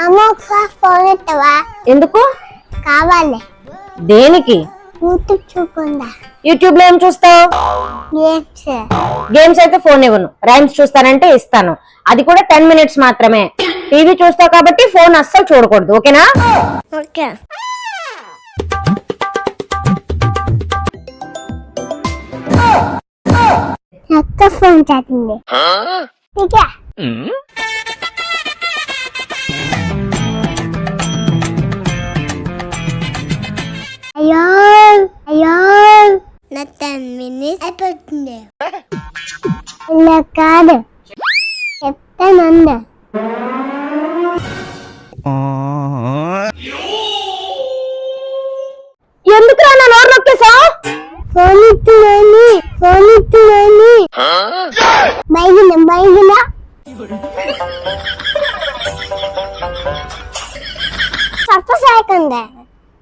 అమ్మ ఒకసారి ఫోన్ ఇస్తావా? ఎందుకు కావాలి. దేనికి? యూట్యూబ్ చూకుండా. యూట్యూబ్ లో ఏం చూస్తావు? గేమ్స్. గేమ్స్ అయితే ఫోన్ ఇవ్వను. రైమ్స్ చూస్తానంటే ఇస్తాను, అది కూడా 10 minutes మాత్రమే. టీవీ చూస్తావు కాబట్టి ఫోన్ అస్సలు చూడకూడదు, ఓకేనా? ఓకే. అక్క ఫోన్ చేస్తుంది. అయ్యో అయ్యో నా 10 minutes అయిపోతుంది. ఇలా కాదు, చెప్తానండి. ఎందుకు నా నోరు నొక్కేసావు? ఫోన్ ఇస్తున్నాను, ఫోన్ ఇస్తున్నాను. బైగిన సత్త సాయకండి.